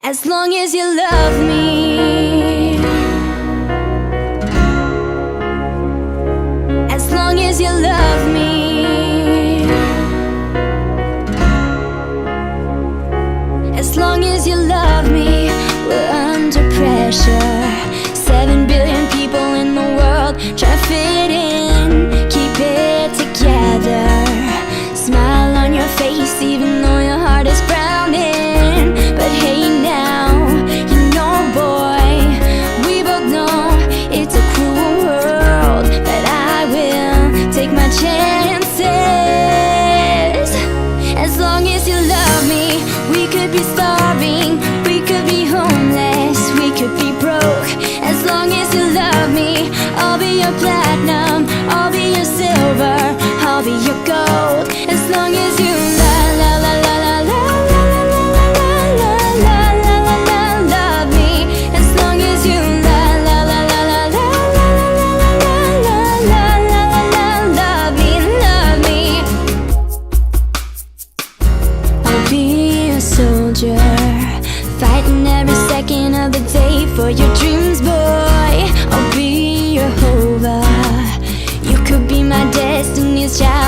As long as you love me, as long as you love me, as long as you love me. We're under pressure, 7 billion people in the world try to fit in, keep it together. Smile on your face even though your heart is frowning. But hey now, you know boy, we both know it's a cruel world, but I will take my chances. As long as you love me, we could be starving, we could be homeless, we could be broke. As long as you love me, I'll be your platinum, I'll be your silver, I'll be your gold. As long as you love me, as long as you love me. I'll be a soldier, fighting every second of the day for your dreams, boy. I'll be your Hova, you could be my destiny's child.